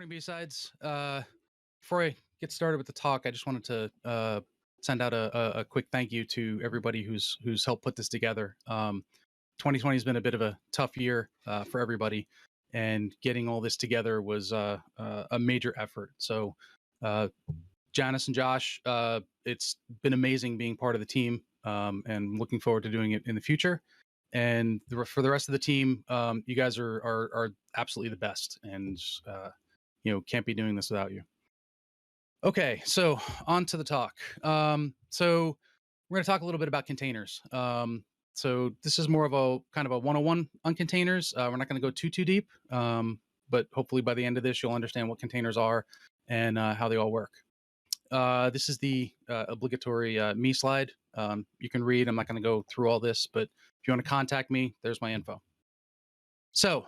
Morning, B-Sides. Before I get started with the talk, I just wanted to send out a quick thank you to everybody who's helped put this together. 2020 has been a bit of a tough year for everybody, and getting all this together was a major effort. So, Janice and Josh, it's been amazing being part of the team, and looking forward to doing it in the future. And for the rest of the team, you guys are absolutely the best, and can't be doing this without you. Okay, so on to the talk. So we're going to talk a little bit about containers. So this is more of a kind of a 101 on containers. We're not going to go too deep, but hopefully by the end of this, you'll understand what containers are and how they all work. This is the obligatory me slide. You can read. I'm not going to go through all this, but if you want to contact me, there's my info. So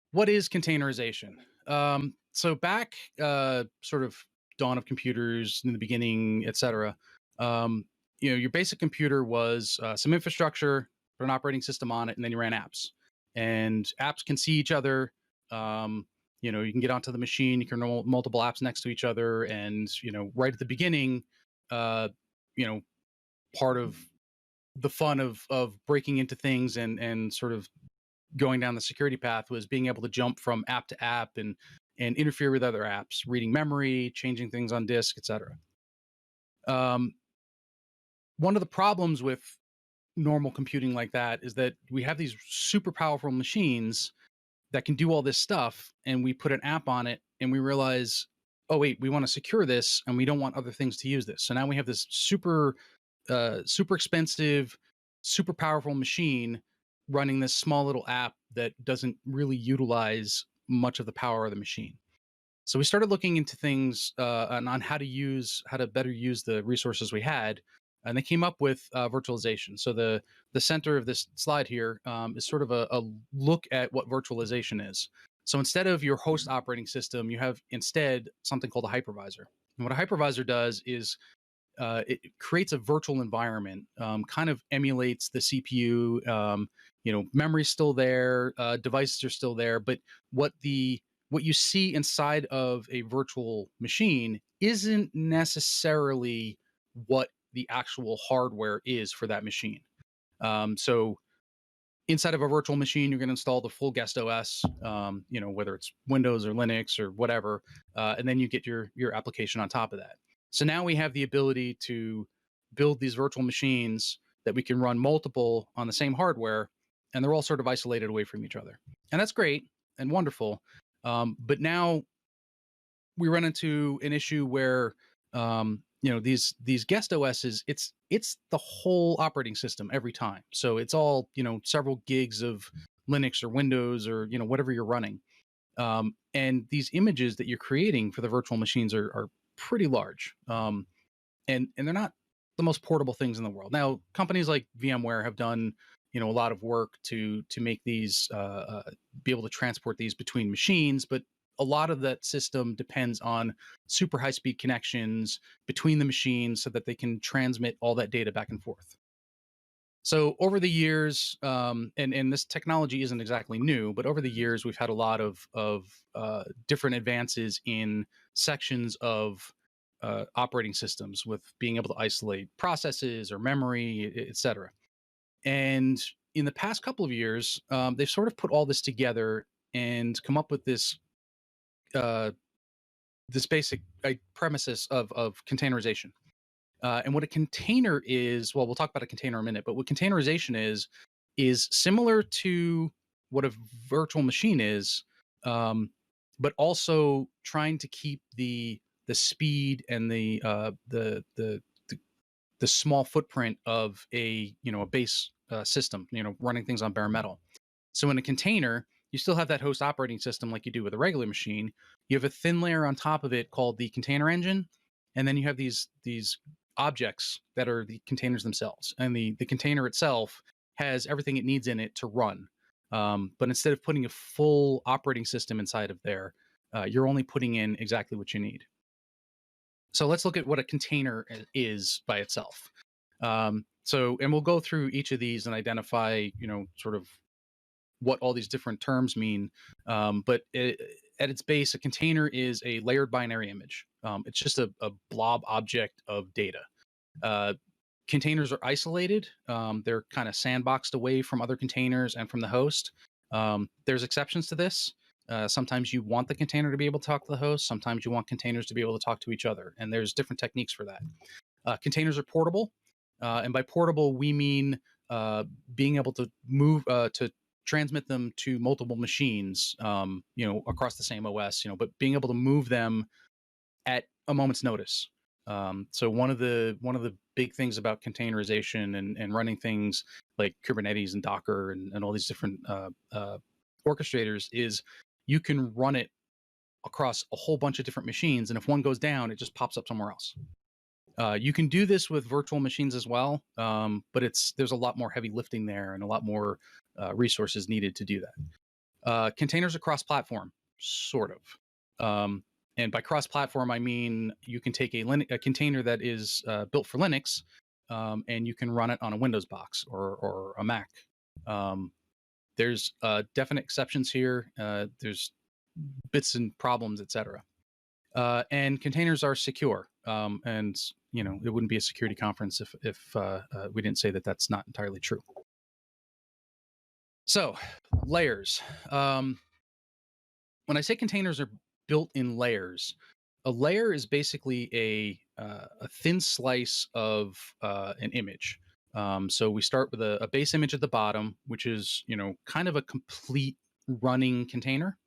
what is containerization? So back sort of dawn of computers in the beginning, etc. Your basic computer was some infrastructure, put an operating system on it, and then you ran apps. And apps can see each other. You can get onto the machine, you can run multiple apps next to each other, and right at the beginning, part of the fun of breaking into things and sort of going down the security path was being able to jump from app to app and interfere with other apps, reading memory, changing things on disk, etc. One of the problems with normal computing like that is that we have these super powerful machines that can do all this stuff, and we put an app on it and we realize, oh wait, we want to secure this and we don't want other things to use this. So now we have this super expensive, super powerful machine running this small little app that doesn't really utilize much of the power of the machine. So we started looking into things on how to better use the resources we had, and they came up with virtualization. So the center of this slide here is sort of a look at what virtualization is. So instead of your host operating system, you have instead something called a hypervisor. And what a hypervisor does is it creates a virtual environment, kind of emulates the CPU. Memory's still there, devices are still there, but what you see inside of a virtual machine isn't necessarily what the actual hardware is for that machine. So inside of a virtual machine, you're going to install the full guest OS, whether it's Windows or Linux or whatever, and then you get your application on top of that. So now we have the ability to build these virtual machines that we can run multiple on the same hardware, and they're all sort of isolated away from each other. And that's great and wonderful. But now we run into an issue where these guest OSs, it's the whole operating system every time. So it's all several gigs of Linux or Windows or whatever you're running. And these images that you're creating for the virtual machines are pretty large, and they're not the most portable things in the world. Now, companies like VMware have done a lot of work to make these be able to transport these between machines, but a lot of that system depends on super high speed connections between the machines so that they can transmit all that data back and forth. So over the years, and this technology isn't exactly new, but over the years, we've had a lot of different advances in sections of operating systems with being able to isolate processes or memory, et cetera. And in the past couple of years, they've sort of put all this together and come up with this basic premises of containerization. And what a container is, well, we'll talk about a container in a minute, but what containerization is similar to what a virtual machine is, but also trying to keep the speed and the small footprint of a base system, running things on bare metal. So in a container, you still have that host operating system like you do with a regular machine. You have a thin layer on top of it called the container engine, and then you have these objects that are the containers themselves. And the container itself has everything it needs in it to run. But instead of putting a full operating system inside of there, you're only putting in exactly what you need. So let's look at what a container is by itself. And we'll go through each of these and identify, sort of what all these different terms mean. But at its base, a container is a layered binary image. It's just a blob object of data. Uh, Containers are isolated. They're kind of sandboxed away from other containers and from the host. There's exceptions to this. Sometimes you want the container to be able to talk to the host. Sometimes you want containers to be able to talk to each other. And there's different techniques for that. Containers are portable. And by portable, we mean being able to move, to transmit them to multiple machines, across the same OS, but being able to move them at a moment's notice. So one of the big things about containerization and running things like Kubernetes and Docker and all these different orchestrators is you can run it across a whole bunch of different machines, and if one goes down, it just pops up somewhere else. You can do this with virtual machines as well, but there's a lot more heavy lifting there and a lot more resources needed to do that. Containers are cross-platform, sort of. And by cross-platform, I mean you can take a container that is built for Linux, and you can run it on a Windows box or a Mac. There's definite exceptions here. There's bits and problems, etc. And containers are secure. And it wouldn't be a security conference if we didn't say that that's not entirely true. So, layers. When I say containers are built in layers, a layer is basically a thin slice of an image. So we start with a base image at the bottom, which is kind of a complete running container.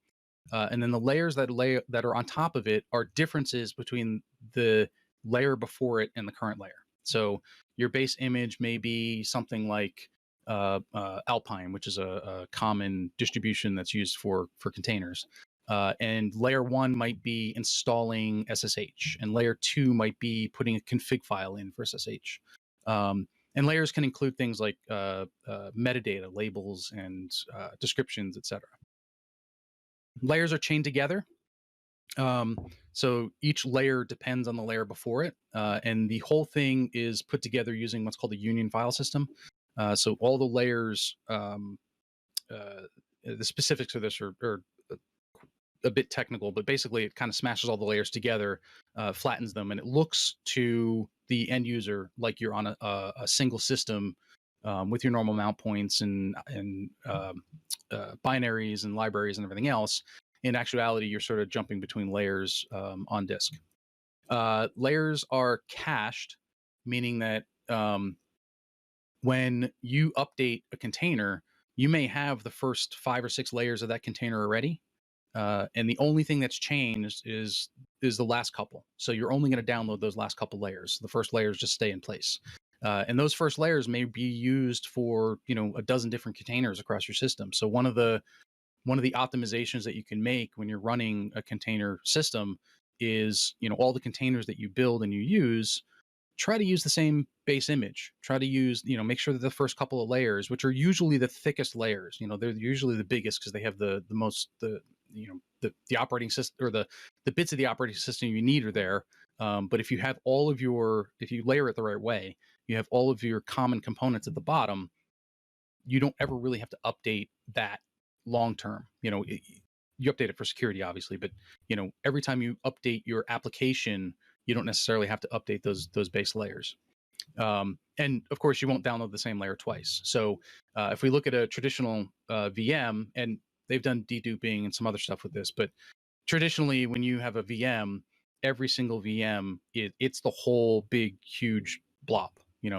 And then the layers that are on top of it are differences between the layer before it and the current layer. So your base image may be something like Alpine, which is a common distribution that's used for containers. And layer 1 might be installing SSH, and layer 2 might be putting a config file in for SSH. And layers can include things like metadata, labels, and descriptions, etc. Layers are chained together. So each layer depends on the layer before it, and the whole thing is put together using what's called a union file system. So all the layers, the specifics of this are a bit technical, but basically it kind of smashes all the layers together, flattens them, and it looks to the end user like you're on a single system with your normal mount points and binaries and libraries and everything else. In actuality, you're sort of jumping between layers on disk. Layers are cached, meaning that when you update a container, you may have the first 5 or 6 layers of that container already. And the only thing that's changed is the last couple. So you're only going to download those last couple layers. The first layers just stay in place. And those first layers may be used for a dozen different containers across your system. So one of the optimizations that you can make when you're running a container system is all the containers that you build and you use, try to use the same base image. Try to use, make sure that the first couple of layers, which are usually the thickest layers, they're usually the biggest because they have the most, the operating system, or the bits of the operating system you need are there. But if you have if you layer it the right way, you have all of your common components at the bottom, you don't ever really have to update that long term. You update it for security, obviously, but every time you update your application, you don't necessarily have to update those base layers. And of course, you won't download the same layer twice. So if we look at a traditional VM, and they've done deduping and some other stuff with this, but traditionally, when you have a VM, every single VM, it's the whole big, huge blob.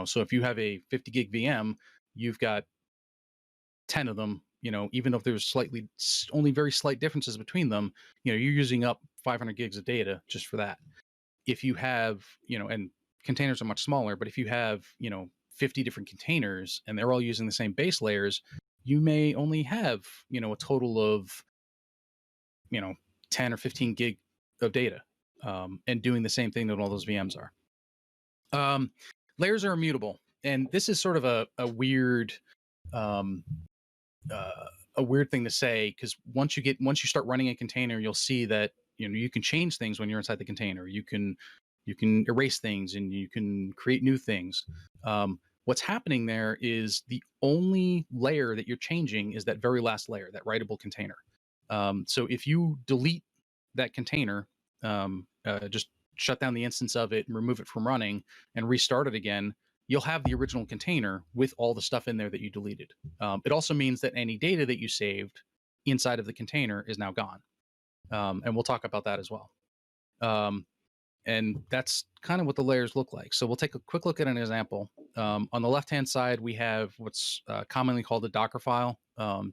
So if you have a 50 gig VM, you've got 10 of them. Even if there's only very slight differences between them, you're using up 500 gigs of data just for that. If you have, and containers are much smaller, but if you have, 50 different containers and they're all using the same base layers, you may only have, a total of, 10 or 15 gig of data, and doing the same thing that all those VMs are. Layers are immutable. And this is sort of a weird, a weird thing to say, because once you start running a container, you'll see that you can change things when you're inside the container. You can erase things and you can create new things. What's happening there is the only layer that you're changing is that very last layer, that writable container. So if you delete that container, just shut down the instance of it and remove it from running and restart it again, you'll have the original container with all the stuff in there that you deleted. It also means that any data that you saved inside of the container is now gone. And we'll talk about that as well. And that's kind of what the layers look like. So we'll take a quick look at an example. On the left-hand side, we have what's commonly called a Docker file.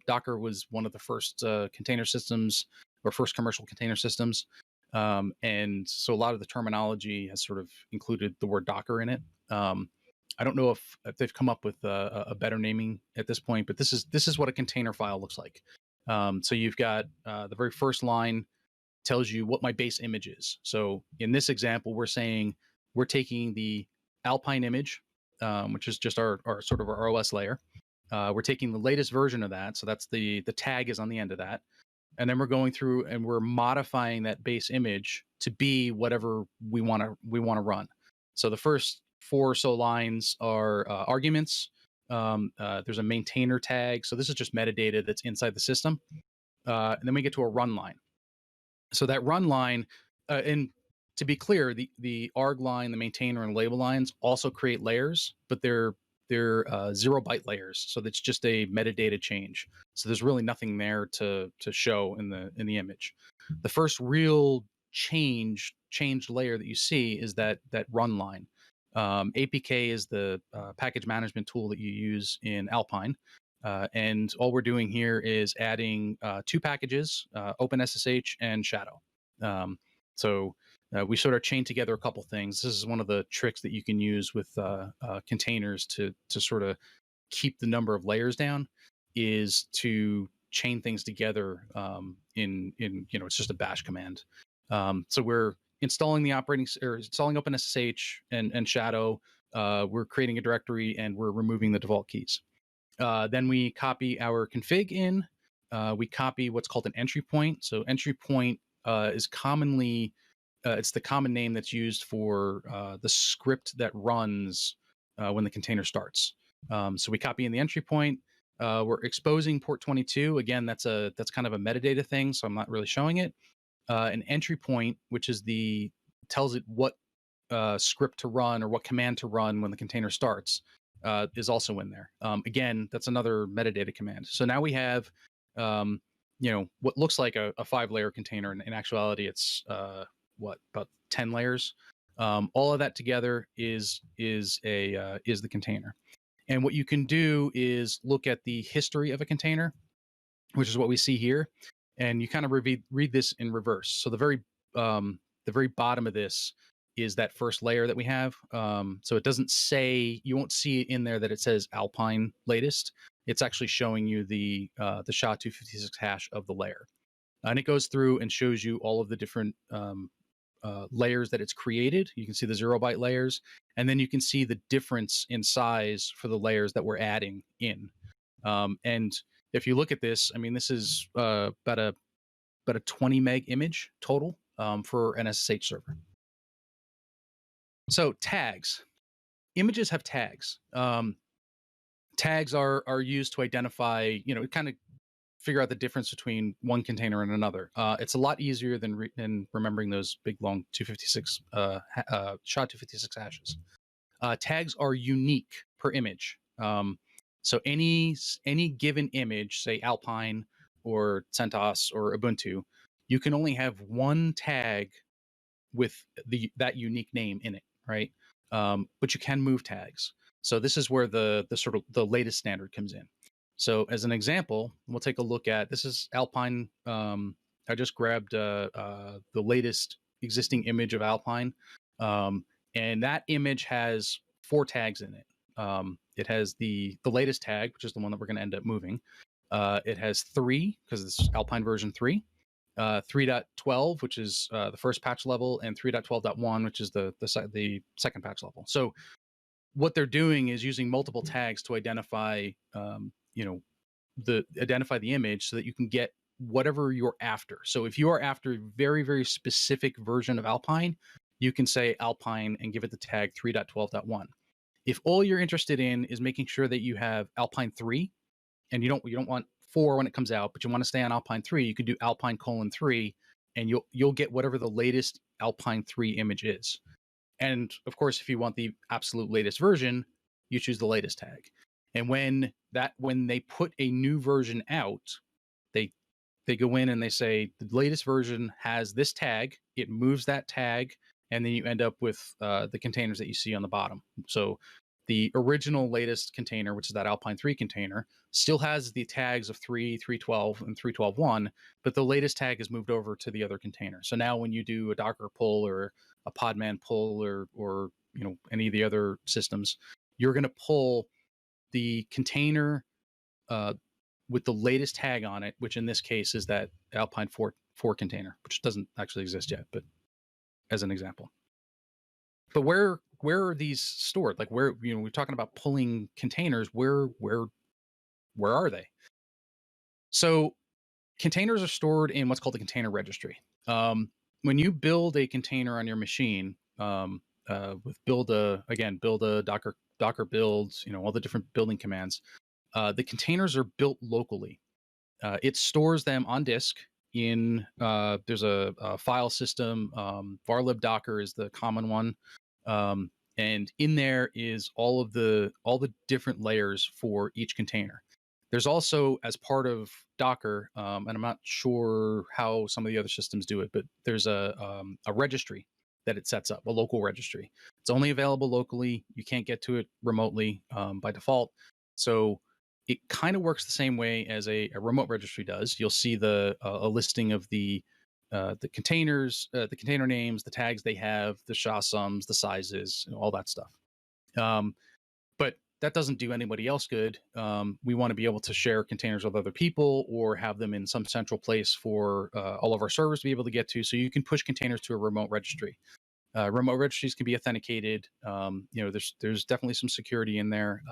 Docker was one of the first container systems or first commercial container systems. And so a lot of the terminology has sort of included the word Docker in it. I don't know if they've come up with a better naming at this point, but this is what a container file looks like. So you've got the very first line tells you what my base image is. So in this example, we're saying we're taking the Alpine image, which is just our sort of our OS layer. We're taking the latest version of that. So that's the tag is on the end of that. And then we're going through and we're modifying that base image to be whatever we want to run. So the first 4 or so lines are arguments. There's a maintainer tag. So this is just metadata that's inside the system. And then we get to a run line. So that run line, and to be clear, the arg line, the maintainer, and label lines also create layers, but they're 0-byte layers. So that's just a metadata change. So there's really nothing there to show in the image. The first real changed layer that you see is that run line. APK is the package management tool that you use in Alpine. And all we're doing here is adding 2 packages, OpenSSH and Shadow. So we sort of chain together a couple things. This is one of the tricks that you can use with containers to sort of keep the number of layers down, is to chain things together in it's just a bash command. So we're installing the installing OpenSSH and Shadow. We're creating a directory and we're removing the default keys. Then we copy our config in. We copy what's called an entry point. So entry point is commonly, it's the common name that's used for the script that runs when the container starts. So we copy in the entry point. We're exposing port 22. Again, that's kind of a metadata thing, so I'm not really showing it. An entry point, which is tells it what script to run or what command to run when the container starts, is also in there. Again, that's another metadata command. So now we have, what looks like a 5-layer container. In actuality, it's about 10 layers. All of that together is the container. And what you can do is look at the history of a container, which is what we see here, and you kind of read this in reverse. So the very bottom of this is that first layer that we have. So it doesn't say, you won't see in there that it says Alpine latest. It's actually showing you the SHA-256 hash of the layer. And it goes through and shows you all of the different layers that it's created. You can see the 0-byte layers, and then you can see the difference in size for the layers that we're adding in. And if you look at this, I mean, this is about a 20 meg image total for an SSH server. So tags. Images have tags. Tags are used to identify, kind of figure out the difference between one container and another. It's a lot easier than remembering those big long 256 SHA-256 hashes. Tags are unique per image. So any given image, say Alpine or CentOS or Ubuntu, you can only have one tag with that unique name in it, right? But you can move tags. So this is where the sort of the latest standard comes in. So as an example, we'll take a look at, this is Alpine. I just grabbed the latest existing image of Alpine, and that image has 4 tags in it. It has the latest tag, which is the one that we're going to end up moving. It has 3, because it's Alpine version 3. 3.12, which is the first patch level, and 3.12.1, which is the second patch level. So what they're doing is using multiple tags to identify, identify the image so that you can get whatever you're after. So if you are after a very, very specific version of Alpine, you can say Alpine and give it the tag 3.12.1. If all you're interested in is making sure that you have Alpine 3, and you don't want 4 when it comes out, but you want to stay on Alpine 3, you can do Alpine:3, and you'll get whatever the latest Alpine 3 image is. And of course, if you want the absolute latest version, you choose the latest tag. And when they put a new version out, they go in and they say the latest version has this tag. It moves that tag, and then you end up with the containers that you see on the bottom. So the original latest container, which is that Alpine 3 container, still has the tags of 3, 312, and 312.1, but the latest tag is moved over to the other container. So now when you do a Docker pull or a Podman pull or any of the other systems, you're going to pull the container with the latest tag on it, which in this case is that Alpine 4 container, which doesn't actually exist yet, but as an example. But where are these stored? Like where, we're talking about pulling containers. Where are they? So containers are stored in what's called the container registry. When you build a container on your machine, with build a Docker builds, all the different building commands, the containers are built locally. It stores them on disk in there's a file system. Varlib Docker is the common one, and in there is all the different layers for each container. There's also, as part of Docker, and I'm not sure how some of the other systems do it, but there's a registry that it sets up, a local registry. It's only available locally. You can't get to it remotely by default. So it kind of works the same way as a remote registry does. You'll see a listing of the containers, the container names, the tags they have, the SHA-sums, the sizes, all that stuff. But that doesn't do anybody else good. We want to be able to share containers with other people or have them in some central place for all of our servers to be able to get to. So you can push containers to a remote registry. Remote registries can be authenticated. There's definitely some security in there.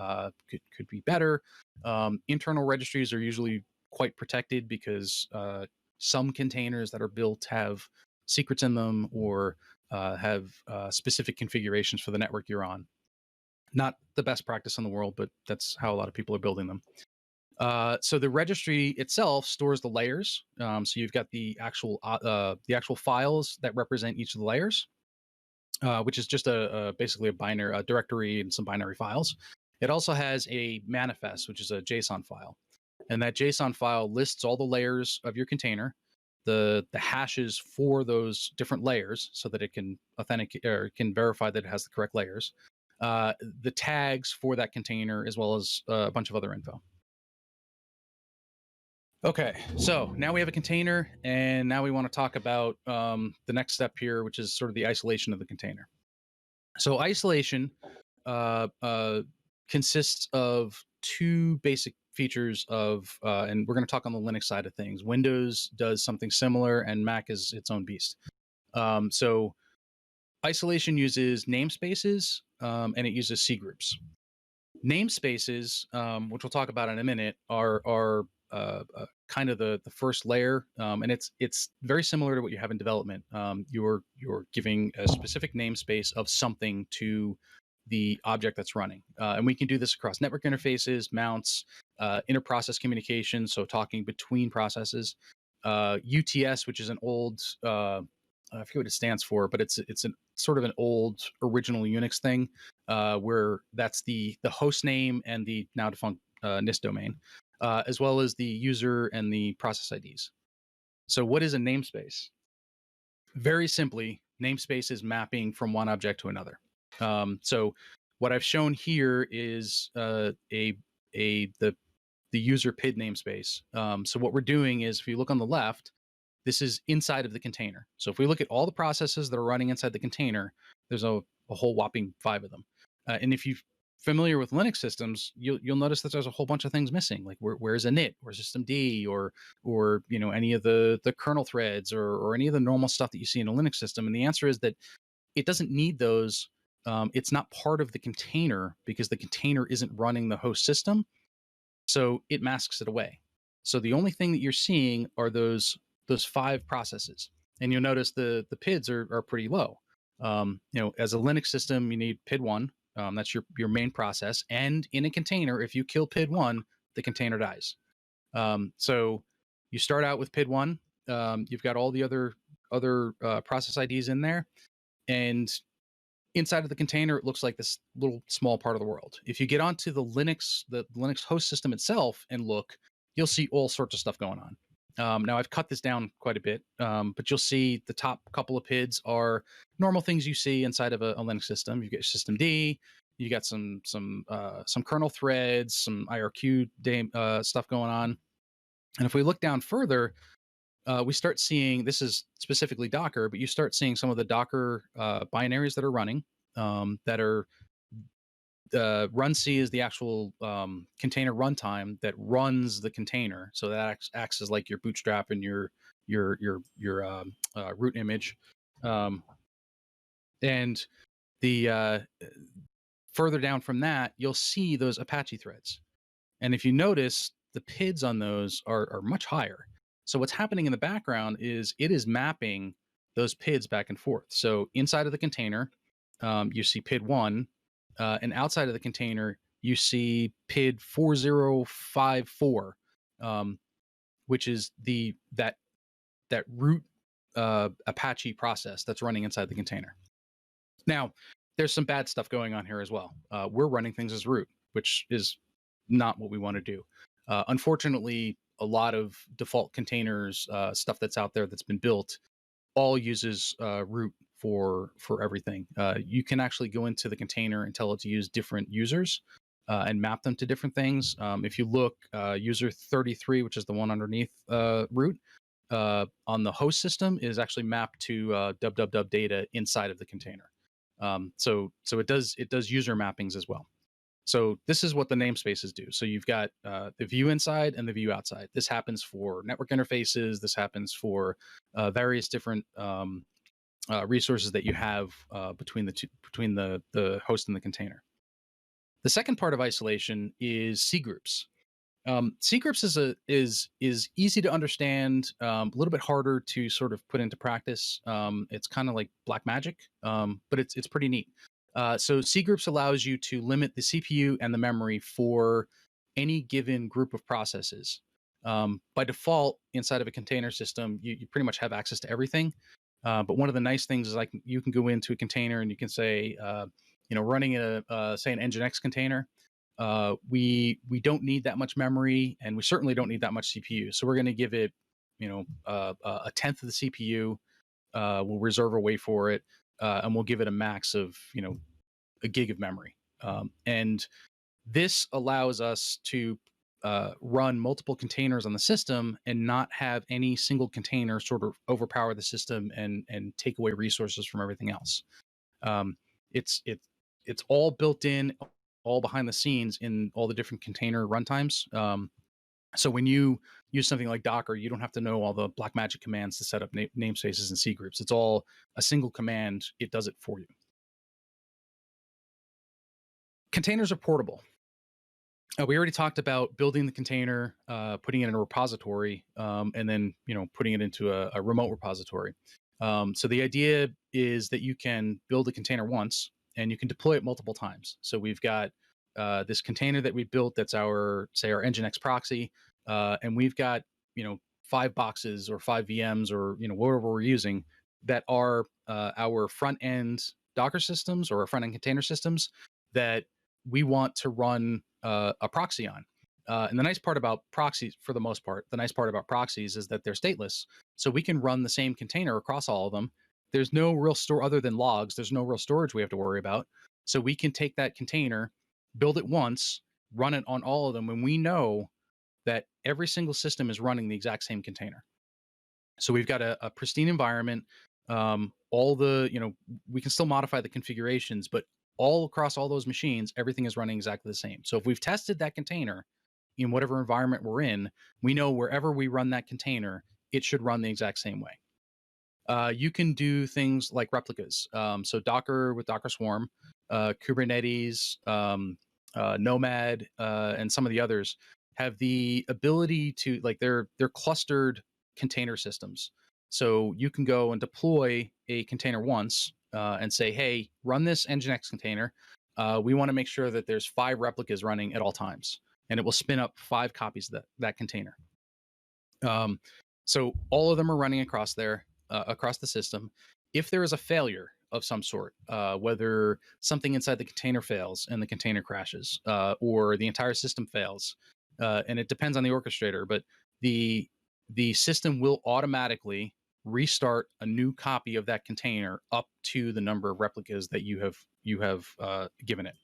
Could be better. Internal registries are usually quite protected because some containers that are built have secrets in them or have specific configurations for the network you're on. Not the best practice in the world, but that's how a lot of people are building them. So the registry itself stores the layers. So you've got the actual files that represent each of the layers. Which is just basically a binary directory and some binary files. It also has a manifest, which is a JSON file, and that JSON file lists all the layers of your container, the hashes for those different layers, so that it can authenticate or can verify that it has the correct layers, the tags for that container, as well as a bunch of other info. Okay, so now we have a container, and now we want to talk about the next step here, which is sort of the isolation of the container. So isolation consists of two basic features of, and we're going to talk on the Linux side of things. Windows does something similar, and Mac is its own beast. So isolation uses namespaces, and it uses C groups. Namespaces, which we'll talk about in a minute, are kind of the first layer, and it's very similar to what you have in development. You're giving a specific namespace of something to the object that's running, and we can do this across network interfaces, mounts, inter-process communication, so talking between processes. UTS, which is an old I forget what it stands for, but it's sort of an old original Unix thing, where that's the host name and the now defunct NIST domain, as well as the user and the process IDs. So what is a namespace? Very simply, namespace is mapping from one object to another. So what I've shown here is the user PID namespace. So what we're doing is, if you look on the left, this is inside of the container. So if we look at all the processes that are running inside the container, there's a whole whopping 5 of them. And if you're familiar with Linux systems, you'll notice that there's a whole bunch of things missing. Like where's init or systemd or any of the kernel threads or any of the normal stuff that you see in a Linux system. And the answer is that it doesn't need those. It's not part of the container because the container isn't running the host system. So it masks it away. So the only thing that you're seeing are those 5 processes, and you'll notice the PIDs are pretty low. As a Linux system, you need PID 1. That's your main process. And in a container, if you kill PID 1, the container dies. So you start out with PID one. You've got all the other process IDs in there, and inside of the container, it looks like this little small part of the world. If you get onto the Linux host system itself and look, you'll see all sorts of stuff going on. Now I've cut this down quite a bit, but you'll see the top couple of PIDs are normal things you see inside of a Linux system. You get systemd, you got some kernel threads, some IRQ stuff going on. And if we look down further, we start seeing, this is specifically Docker, but you start seeing some of the Docker binaries that are running, that are runc is the actual container runtime that runs the container. So that acts as like your bootstrap and your root image. And the further down from that, you'll see those Apache threads. And if you notice, the PIDs on those are much higher. So what's happening in the background is it is mapping those PIDs back and forth. So inside of the container, you see PID 1, and outside of the container, you see PID 4054, which is that root Apache process that's running inside the container. Now, there's some bad stuff going on here as well. We're running things as root, which is not what we want to do. Unfortunately, a lot of default containers, stuff that's out there that's been built, all uses root for everything. You can actually go into the container and tell it to use different users and map them to different things. If you look, user 33, which is the one underneath root, on the host system is actually mapped to www data inside of the container. So it does user mappings as well. So this is what the namespaces do. So you've got the view inside and the view outside. This happens for network interfaces. This happens for various different resources that you have between the host and the container. The second part of isolation is C groups. C groups is easy to understand, a little bit harder to sort of put into practice. It's kind of like black magic, but it's pretty neat. So C groups allows you to limit the CPU and the memory for any given group of processes. By default, inside of a container system, you pretty much have access to everything. But one of the nice things is like you can go into a container and you can say, running say an Nginx container. We don't need that much memory, and we certainly don't need that much CPU. So we're going to give it, a tenth of the CPU. We'll reserve a way for it, and we'll give it a max of, a gig of memory. And this allows us to run multiple containers on the system and not have any single container sort of overpower the system and take away resources from everything else. It's all built in, all behind the scenes in all the different container runtimes. So when you use something like Docker, you don't have to know all the black magic commands to set up namespaces and C groups. It's all a single command. It does it for you. Containers are portable. We already talked about building the container, putting it in a repository, and then putting it into a remote repository. So the idea is that you can build a container once and you can deploy it multiple times. So we've got this container that we built that's our Nginx proxy, and we've got 5 boxes or 5 VMs or whatever we're using that are our front end Docker systems or our front end container systems that we want to run a proxy on. And the nice part about proxies, for the most part, the nice part about proxies is that they're stateless. So we can run the same container across all of them. There's no real store other than logs. There's no real storage we have to worry about. So we can take that container, build it once, run it on all of them when we know that every single system is running the exact same container. So we've got a pristine environment. All the, we can still modify the configurations, but all across all those machines, everything is running exactly the same. So if we've tested that container in whatever environment we're in, we know wherever we run that container, it should run the exact same way. You can do things like replicas. So Docker with Docker Swarm, Kubernetes, Nomad, and some of the others have the ability to, like, they're clustered container systems. So you can go and deploy a container once and say, hey, run this Nginx container. We want to make sure that there's 5 replicas running at all times. and it will spin up 5 copies of that container. So all of them are running across there, across the system. If there is a failure of some sort, whether something inside the container fails and the container crashes, or the entire system fails, and it depends on the orchestrator, but the system will automatically restart a new copy of that container up to the number of replicas that you have given it.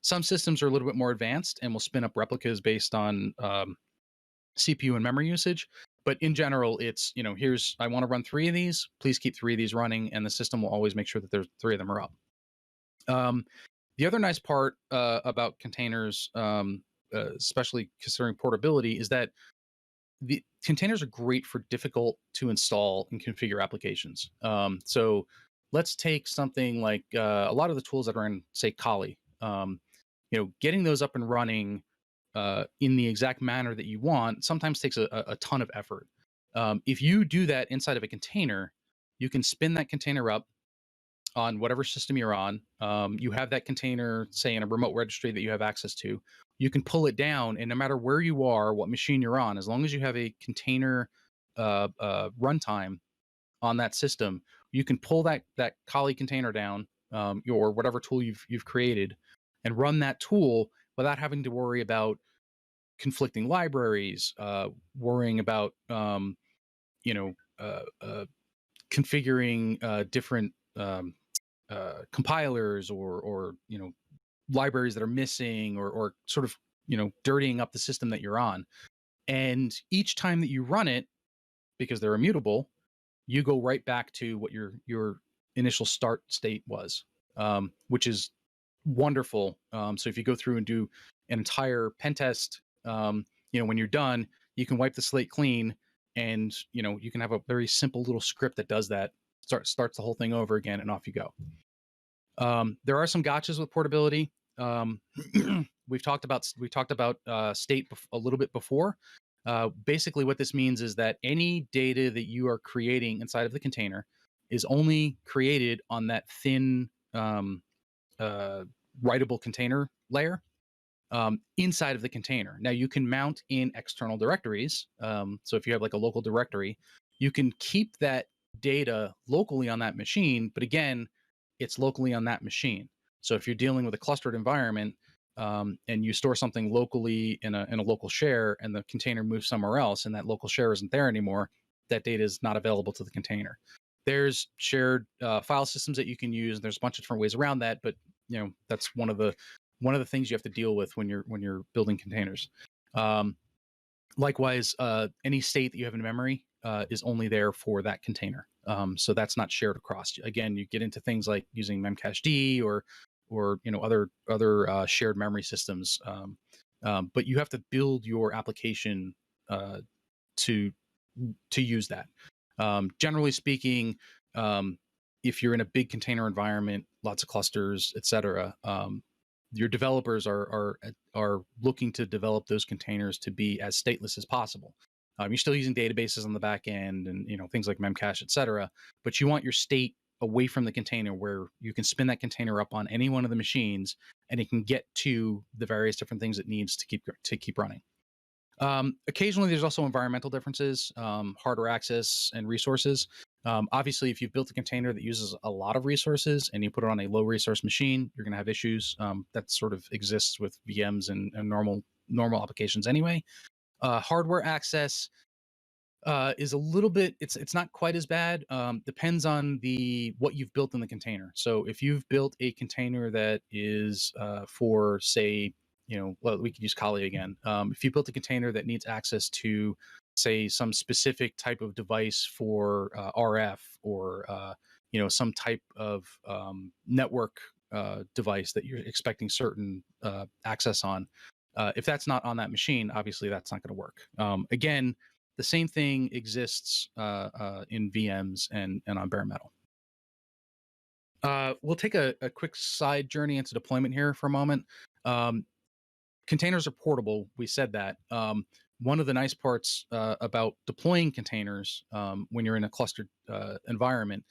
Some systems are a little bit more advanced and will spin up replicas based on CPU and memory usage. But in general, it's, I want to run 3 of these. Please keep 3 of these running, and the system will always make sure that there's 3 of them are up. The other nice part about containers, especially considering portability, is that the containers are great for difficult to install and configure applications. So let's take something like a lot of the tools that are in, say, Kali. Getting those up and running in the exact manner that you want sometimes takes a ton of effort. If you do that inside of a container, you can spin that container up on whatever system you're on. You have that container, say, in a remote registry that you have access to. You can pull it down, and no matter where you are, what machine you're on, as long as you have a container runtime on that system, you can pull that Kali container down, or whatever tool you've created, and run that tool without having to worry about conflicting libraries, worrying about configuring different compilers or libraries that are missing, or sort of dirtying up the system that you're on. And each time that you run it, because they're immutable, you go right back to what your initial start state was, which is wonderful. So if you go through and do an entire pen test, when you're done, you can wipe the slate clean, and you can have a very simple little script that does that. Starts the whole thing over again, and off you go. There are some gotchas with portability. We've talked about state a little bit before. Basically, what this means is that any data that you are creating inside of the container is only created on that thin writable container layer inside of the container. Now, you can mount in external directories. So if you have like a local directory, you can keep that data locally on that machine, but again, it's locally on that machine. So if you're dealing with a clustered environment, and you store something locally in a local share, and the container moves somewhere else, and that local share isn't there anymore, that data is not available to the container. There's shared file systems that you can use. There's a bunch of different ways around that, but that's one of the things you have to deal with when you're building containers. Likewise, any state that you have in memory is only there for that container. So that's not shared across. Again, you get into things like using memcached or other shared memory systems. But you have to build your application to use that. Generally speaking, if you're in a big container environment, lots of clusters, etc., your developers are looking to develop those containers to be as stateless as possible. You're still using databases on the back end, and things like memcache, etc., but you want your state away from the container, where you can spin that container up on any one of the machines, and it can get to the various different things it needs to keep running. Occasionally, there's also environmental differences, hardware access, and resources. Obviously, if you've built a container that uses a lot of resources and you put it on a low resource machine, you're going to have issues. That sort of exists with VMs and normal applications anyway. Hardware access is a little bit, it's not quite as bad. Depends on what you've built in the container. So if you've built a container that is for, say, well, we could use Kali again. If you built a container that needs access to, say, some specific type of device for RF, or some type of network device that you're expecting certain access on, if that's not on that machine, obviously that's not going to work. Again, the same thing exists in VMs and on bare metal. We'll take a quick side journey into deployment here for a moment. Containers are portable. We said that. One of the nice parts about deploying containers when you're in a clustered environment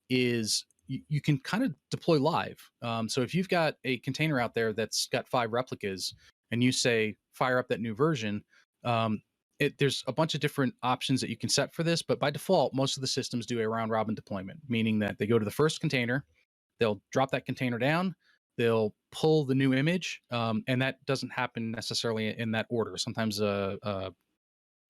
is you can kind of deploy live. So if you've got a container out there that's got 5 replicas, and you say fire up that new version, there's a bunch of different options that you can set for this, but by default, most of the systems do a round robin deployment, meaning that they go to the first container, they'll drop that container down, they'll pull the new image, and that doesn't happen necessarily in that order. Sometimes,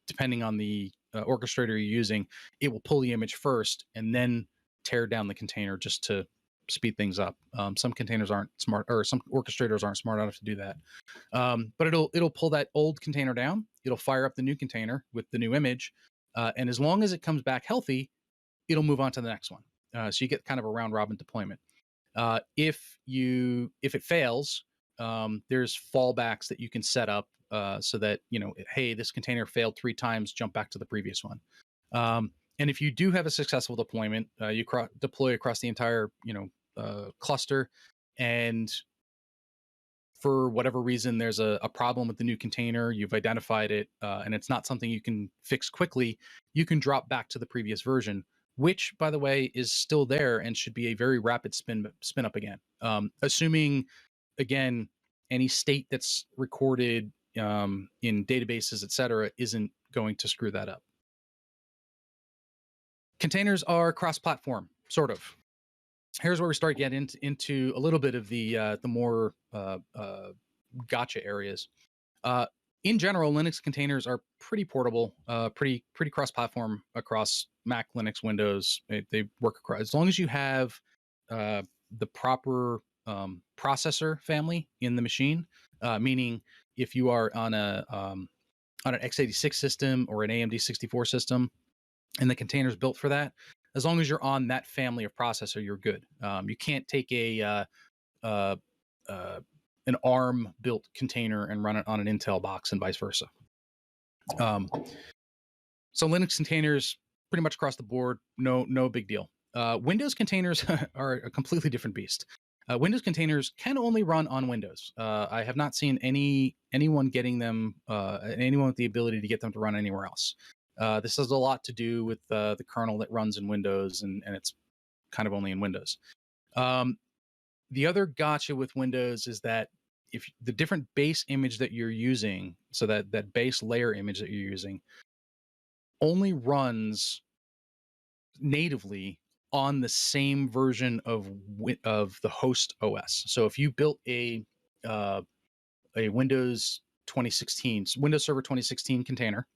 depending on the orchestrator you're using, it will pull the image first and then tear down the container just to speed things up. Some containers aren't smart, or some orchestrators aren't smart enough to do that. But it'll pull that old container down. It'll fire up the new container with the new image, and as long as it comes back healthy, it'll move on to the next one. So you get kind of a round robin deployment. If it fails, there's fallbacks that you can set up so that, hey, this container failed 3 times, jump back to the previous one. And if you do have a successful deployment, you deploy across the entire cluster, and for whatever reason there's a problem with the new container, you've identified it, and it's not something you can fix quickly, you can drop back to the previous version, which, by the way, is still there and should be a very rapid spin up again. Assuming, again, any state that's recorded in databases, etc., isn't going to screw that up. Containers are cross-platform, sort of. Here's where we start getting into a little bit of the more gotcha areas. In general, Linux containers are pretty portable, pretty cross-platform across Mac, Linux, Windows. They work across, as long as you have the proper processor family in the machine. Meaning, if you are on an x86 system or an AMD 64 system, and the container is built for that, as long as you're on that family of processor, you're good. You can't take an ARM built container and run it on an Intel box and vice versa. So Linux containers pretty much across the board, no big deal. Windows containers are a completely different beast. Windows containers can only run on Windows. I have not seen anyone getting them, anyone with the ability to get them to run anywhere else. This has a lot to do with the kernel that runs in Windows, and it's kind of only in Windows. The other gotcha with Windows is that if the different base image that you're using, so that base layer image that you're using, only runs natively on the same version of the host OS. So if you built a Windows 2016, Windows Server 2016 container,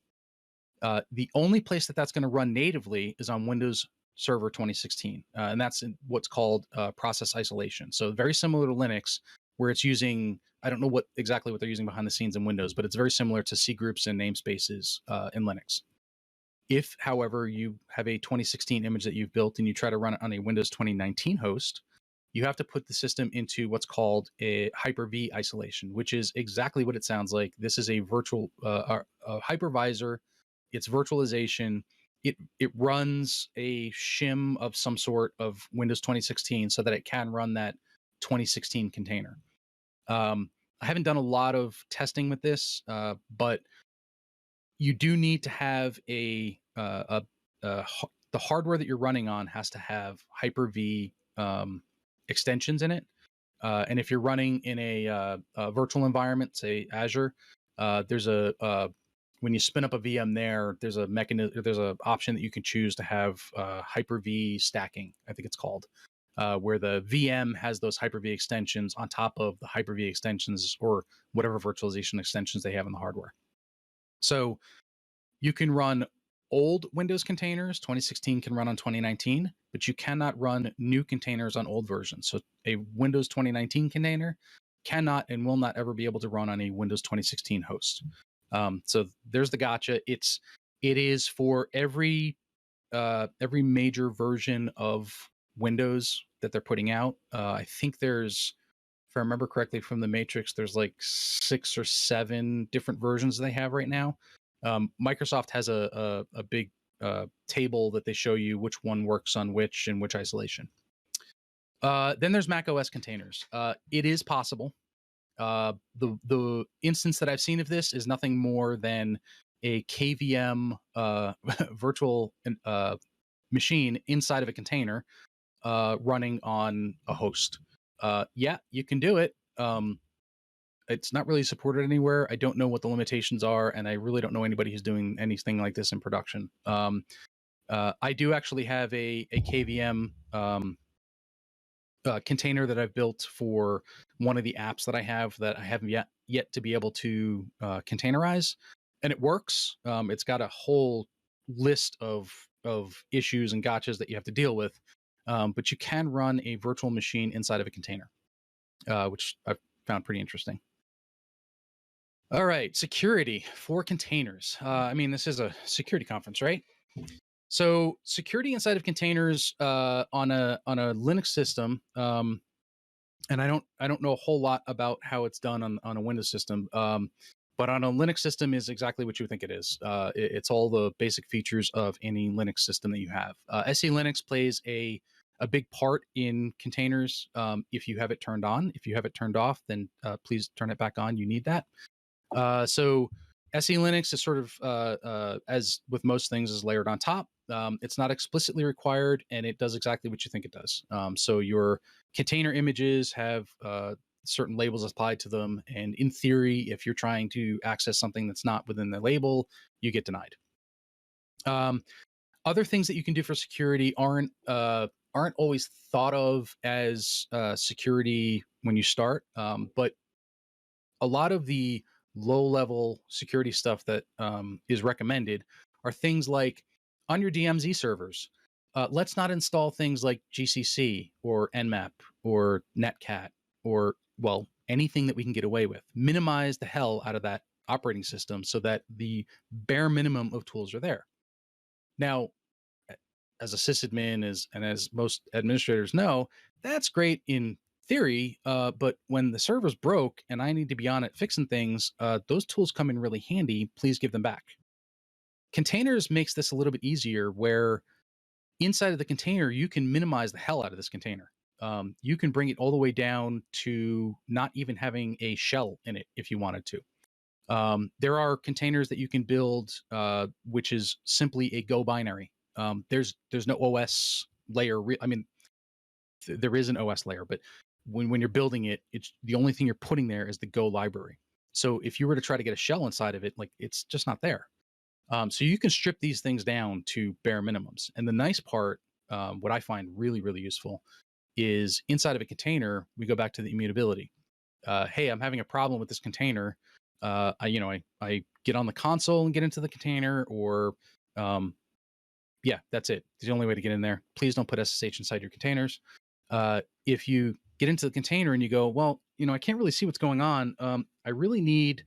the only place that's going to run natively is on Windows Server 2016, and that's what's called process isolation. So very similar to Linux, where it's using, I don't know exactly what they're using behind the scenes in Windows, but it's very similar to C groups and namespaces in Linux. If, however, you have a 2016 image that you've built and you try to run it on a Windows 2019 host, you have to put the system into what's called a Hyper-V isolation, which is exactly what it sounds like. This is a virtual a hypervisor. It's virtualization. It runs a shim of some sort of Windows 2016 so that it can run that 2016 container. I haven't done a lot of testing with this, but you do need to have the hardware that you're running on has to have Hyper-V extensions in it. And if you're running in a virtual environment, say Azure, there's when you spin up a VM there's a mechanism, there's an option that you can choose to have Hyper-V stacking, I think it's called, where the VM has those Hyper-V extensions on top of the Hyper-V extensions or whatever virtualization extensions they have in the hardware. So you can run old Windows containers. 2016 can run on 2019, but you cannot run new containers on old versions. So a Windows 2019 container cannot and will not ever be able to run on a Windows 2016 host. So there's the gotcha. It is for every major version of Windows that they're putting out. I think there's, if I remember correctly from the Matrix, there's like 6 or 7 different versions they have right now. Microsoft has a big table that they show you which one works on which and which isolation. Then there's Mac OS containers. It is possible. The instance that I've seen of this is nothing more than a KVM virtual machine inside of a container running on a host. Yeah, you can do it. It's not really supported anywhere. I don't know what the limitations are, and I really don't know anybody who's doing anything like this in production. I do actually have a KVM container that I've built for one of the apps that I have that I haven't yet to be able to containerize, and it works. It's got a whole list of issues and gotchas that you have to deal with, but you can run a virtual machine inside of a container, which I've found pretty interesting. All right, security for containers. I mean, this is a security conference, right? So security inside of containers on a Linux system, and I don't know a whole lot about how it's done on a Windows system, but on a Linux system is exactly what you think it is. It's all the basic features of any Linux system that you have. SE Linux plays a big part in containers if you have it turned on. If you have it turned off, then please turn it back on. You need that. So SE Linux is sort of, as with most things, is layered on top. It's not explicitly required, and it does exactly what you think it does. So your container images have certain labels applied to them, and in theory, if you're trying to access something that's not within the label, you get denied. Other things that you can do for security aren't always thought of as security when you start, but a lot of the low-level security stuff that is recommended are things like on your DMZ servers. Let's not install things like GCC or Nmap or Netcat or, well, anything that we can get away with. Minimize the hell out of that operating system so that the bare minimum of tools are there. Now, as a sysadmin, and as most administrators know, that's great in theory, but when the server's broke and I need to be on it fixing things, those tools come in really handy. Please give them back. Containers makes this a little bit easier, where inside of the container, you can minimize the hell out of this container. You can bring it all the way down to not even having a shell in it if you wanted to. There are containers that you can build, which is simply a Go binary. There's no OS layer. I mean, there is an OS layer, but when you're building it, it's the only thing you're putting there is the Go library. So if you were to try to get a shell inside of it, like, it's just not there. So you can strip these things down to bare minimums. And the nice part, what I find really, really useful, is inside of a container, we go back to the immutability. Hey, I'm having a problem with this container. I get on the console and get into the container, or yeah, that's it. It's the only way to get in there. Please don't put SSH inside your containers. If you get into the container and you go, well, I can't really see what's going on. I really need,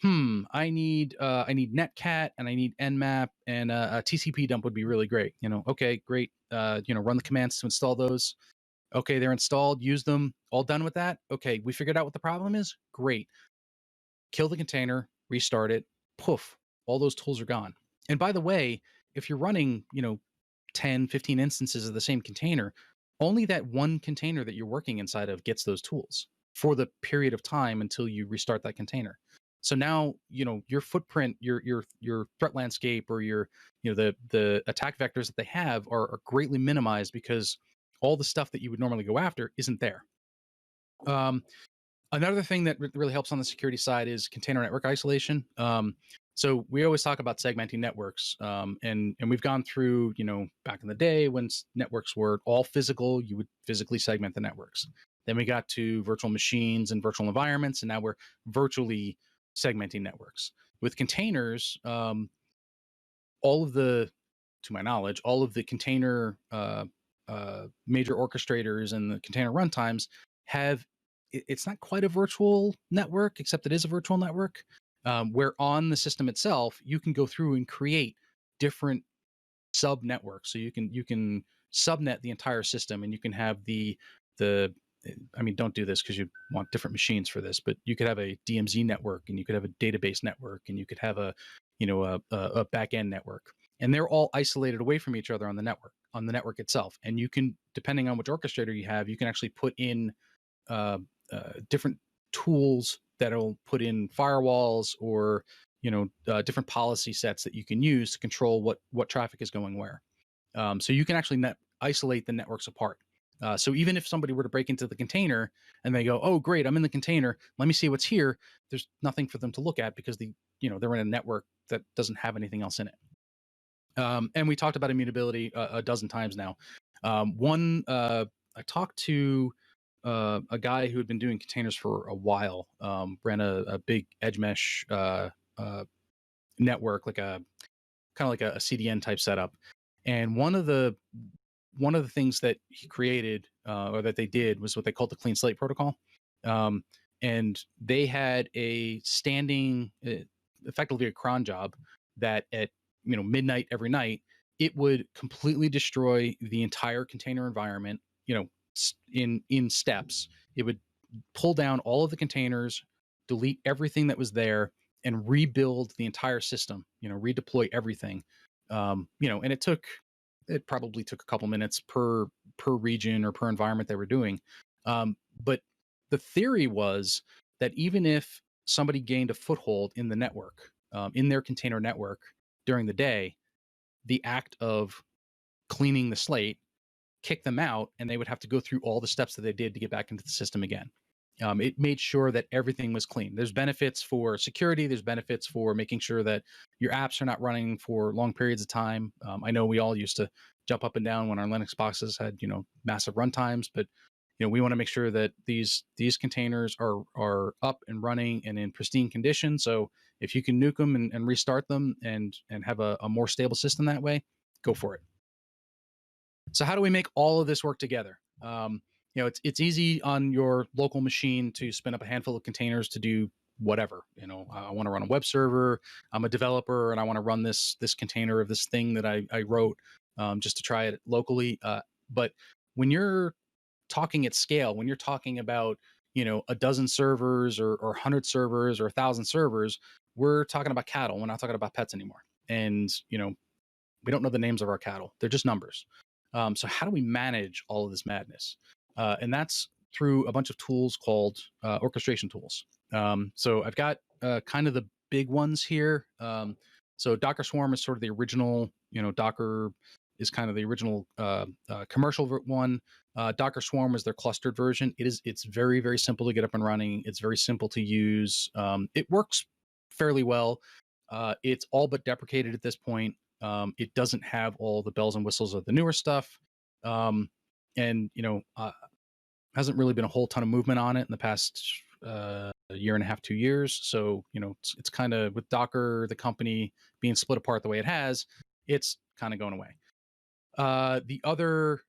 I need Netcat and I need Nmap, and a TCP dump would be really great. Okay, great. Run the commands to install those. Okay, they're installed. Use them. All done with that. Okay, we figured out what the problem is. Great. Kill the container, restart it. Poof, all those tools are gone. And by the way, if you're running, 10, 15 instances of the same container, only that one container that you're working inside of gets those tools for the period of time until you restart that container. So now, your footprint, your threat landscape, or the attack vectors that they have are greatly minimized, because all the stuff that you would normally go after isn't there. Another thing that really helps on the security side is container network isolation. So we always talk about segmenting networks, and we've gone through, back in the day when networks were all physical, you would physically segment the networks. Then we got to virtual machines and virtual environments, and now we're virtually segmenting networks. With containers, to my knowledge, all of the container major orchestrators and the container runtimes have, it's not quite a virtual network, except it is a virtual network, where on the system itself, you can go through and create different sub networks. So you can subnet the entire system, and you can have I mean, don't do this because you want different machines for this, but you could have a DMZ network, and you could have a database network, and you could have a back end network, and they're all isolated away from each other on the network itself. And you can, depending on which orchestrator you have, you can actually put in different tools that'll put in firewalls, or different policy sets that you can use to control what traffic is going where. So you can actually isolate the networks apart. So even if somebody were to break into the container and they go, "Oh, great, I'm in the container. Let me see what's here." There's nothing for them to look at because they're in a network that doesn't have anything else in it. And we talked about immutability a dozen times now. One, I talked to a guy who had been doing containers for a while, ran a big edge mesh uh, network, like a kind of like a CDN type setup. And one of the things that he created or that they did was what they called the clean slate protocol. Um, and they had a standing, effectively a cron job that at midnight every night it would completely destroy the entire container environment. In steps. It would pull down all of the containers, delete everything that was there, and rebuild the entire system. Redeploy everything. And it probably took a couple minutes per region or per environment they were doing. But the theory was that even if somebody gained a foothold in the network, in their container network during the day, the act of cleaning the slate kick them out, and they would have to go through all the steps that they did to get back into the system again. It made sure that everything was clean. There's benefits for security. There's benefits for making sure that your apps are not running for long periods of time. I know we all used to jump up and down when our Linux boxes had massive runtimes, but we want to make sure that these containers are up and running and in pristine condition. So if you can nuke them and restart them and have a more stable system that way, go for it. So how do we make all of this work together? It's easy on your local machine to spin up a handful of containers to do whatever. I want to run a web server. I'm a developer and I want to run this container of this thing that I wrote just to try it locally. But when you're talking at scale, when you're talking about a dozen servers or 100 servers or 1,000 servers, we're talking about cattle. We're not talking about pets anymore. And we don't know the names of our cattle. They're just numbers. So how do we manage all of this madness? And that's through a bunch of tools called orchestration tools. So I've got kind of the big ones here. So Docker Swarm is sort of the original, Docker is kind of the original commercial one. Docker Swarm is their clustered version. It's very, very simple to get up and running. It's very simple to use. It works fairly well. It's all but deprecated at this point. It doesn't have all the bells and whistles of the newer stuff. And hasn't really been a whole ton of movement on it in the past year and a half, 2 years. So, it's kind of with Docker, the company being split apart the way it has, it's kind of going away. The other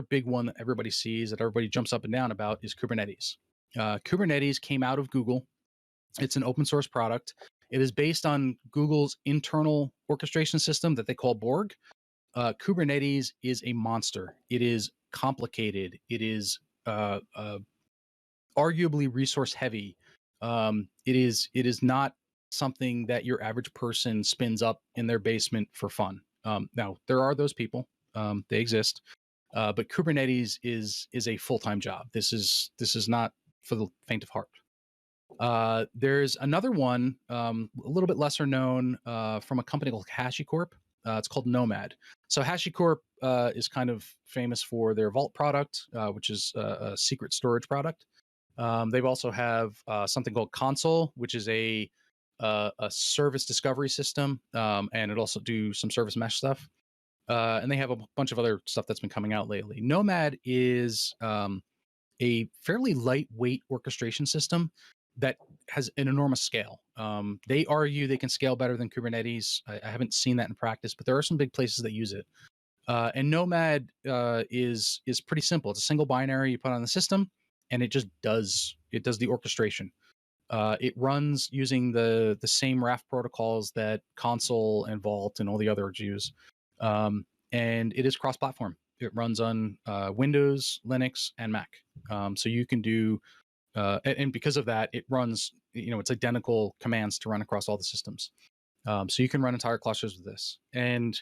big one that everybody sees, that everybody jumps up and down about, is Kubernetes. Kubernetes came out of Google. It's an open source product. It is based on Google's internal orchestration system that they call Borg. Kubernetes is a monster. It is complicated. It is arguably resource heavy. It is not something that your average person spins up in their basement for fun. Now there are those people. They exist. But Kubernetes is a full-time job. This is not for the faint of heart. There's another one, a little bit lesser known, from a company called HashiCorp. It's called Nomad. So HashiCorp is kind of famous for their Vault product, which is a secret storage product. They've also have something called Console, which is a service discovery system, and it also do some service mesh stuff. And they have a bunch of other stuff that's been coming out lately. Nomad is a fairly lightweight orchestration system that has an enormous scale. They argue they can scale better than Kubernetes. I haven't seen that in practice, but there are some big places that use it. And Nomad is pretty simple. It's a single binary you put on the system, and it just does the orchestration. It runs using the same RAF protocols that Console and Vault and all the others use, and it is cross-platform. It runs on Windows, Linux, and Mac. So you can do and because of that, it runs, it's identical commands to run across all the systems. So you can run entire clusters with this. And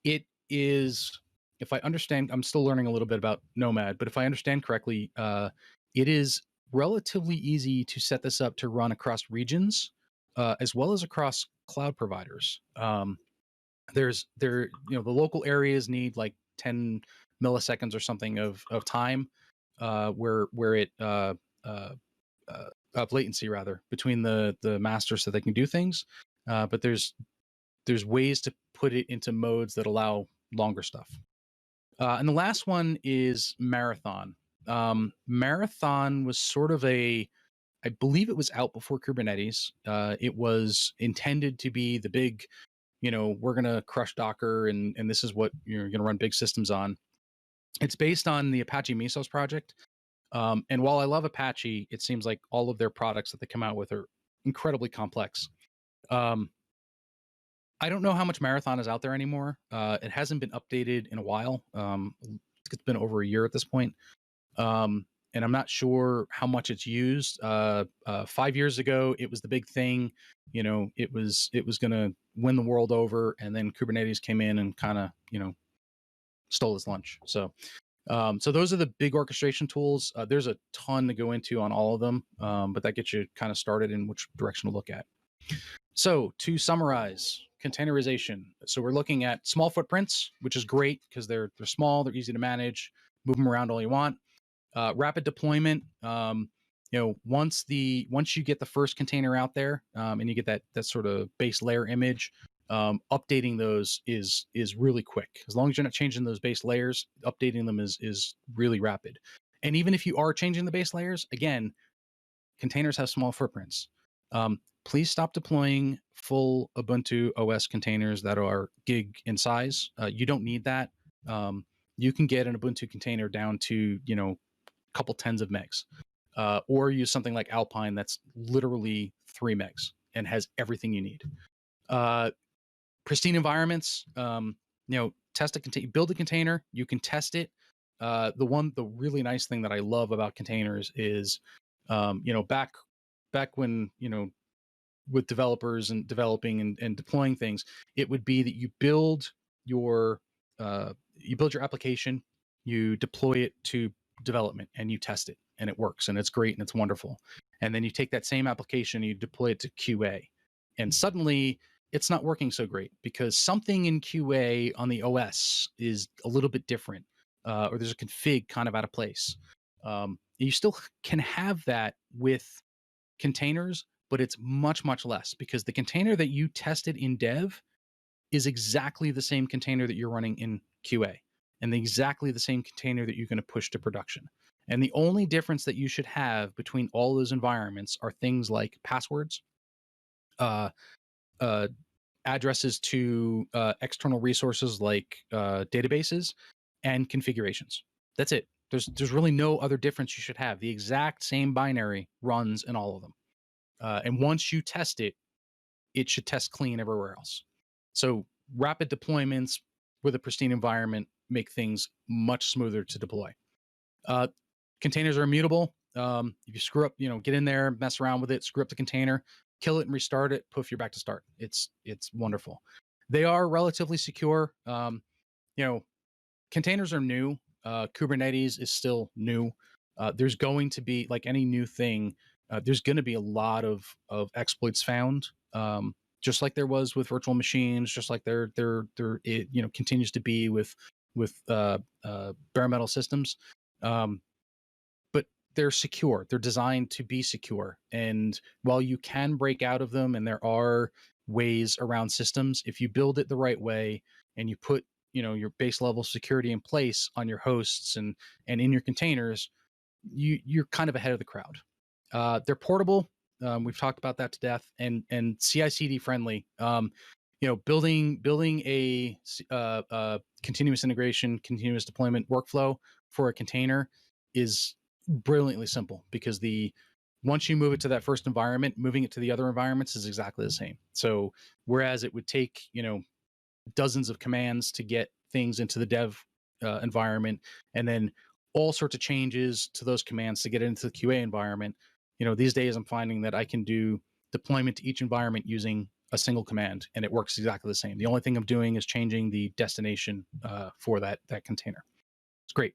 it is, if I understand, I'm still learning a little bit about Nomad, but if I understand correctly, it is relatively easy to set this up to run across regions, as well as across cloud providers. The local areas need like 10 milliseconds or something of time, where it of latency and rather between the masters so they can do things. But there's ways to put it into modes that allow longer stuff. And the last one is Marathon. Marathon was sort of I believe it was out before Kubernetes. It was intended to be the big, we're going to crush Docker and this is what you're going to run big systems on. It's based on the Apache Mesos project. And while I love Apache, it seems like all of their products that they come out with are incredibly complex. I don't know how much Marathon is out there anymore. It hasn't been updated in a while. It's been over a year at this point. And I'm not sure how much it's used. 5 years ago, it was the big thing. It was going to win the world over, and then Kubernetes came in and kind of stole its lunch. So those are the big orchestration tools. There's a ton to go into on all of them, but that gets you kind of started in which direction to look at. So to summarize, containerization. So we're looking at small footprints, which is great because they're small, they're easy to manage, move them around all you want. Rapid deployment. Once you get the first container out there, and you get that sort of base layer image, updating those is really quick. As long as you're not changing those base layers, updating them is really rapid. And even if you are changing the base layers, again, containers have small footprints. Please stop deploying full Ubuntu OS containers that are gig in size. You don't need that. You can get an Ubuntu container down to a couple tens of megs, or use something like Alpine that's literally 3 megs and has everything you need. Pristine environments. Test build a container. You can test it. The really nice thing that I love about containers is, back when with developers and developing and deploying things, it would be that you build your application, you deploy it to development, and you test it, and it works, and it's great, and it's wonderful. And then you take that same application, and you deploy it to QA, and suddenly it's not working so great because something in QA on the OS is a little bit different, or there's a config kind of out of place. You still can have that with containers, but it's much, much less because the container that you tested in dev is exactly the same container that you're running in QA and exactly the same container that you're going to push to production. And the only difference that you should have between all those environments are things like passwords, addresses to external resources like databases, and configurations. That's it. There's really no other difference you should have. The exact same binary runs in all of them. And once you test it, it should test clean everywhere else. So rapid deployments with a pristine environment make things much smoother to deploy. Containers are immutable. If you screw up, get in there, mess around with it, screw up the container, kill it and restart it, poof, you're back to start. It's wonderful. They are relatively secure. Containers are new. Kubernetes is still new. There's going to be, like any new thing, there's going to be a lot of exploits found, just like there was with virtual machines, just like there it continues to be with bare metal systems. But they're secure. They're designed to be secure. And while you can break out of them, and there are ways around systems, if you build it the right way and you put your base level security in place on your hosts and in your containers, you're kind of ahead of the crowd. They're portable. We've talked about that to death, and CI/CD friendly. Building a continuous integration, continuous deployment workflow for a container is brilliantly simple because once you move it to that first environment, moving it to the other environments is exactly the same. So whereas it would take dozens of commands to get things into the dev environment, and then all sorts of changes to those commands to get into the QA environment, these days I'm finding that I can do deployment to each environment using a single command, and it works exactly the same. The only thing I'm doing is changing the destination for that container. It's great.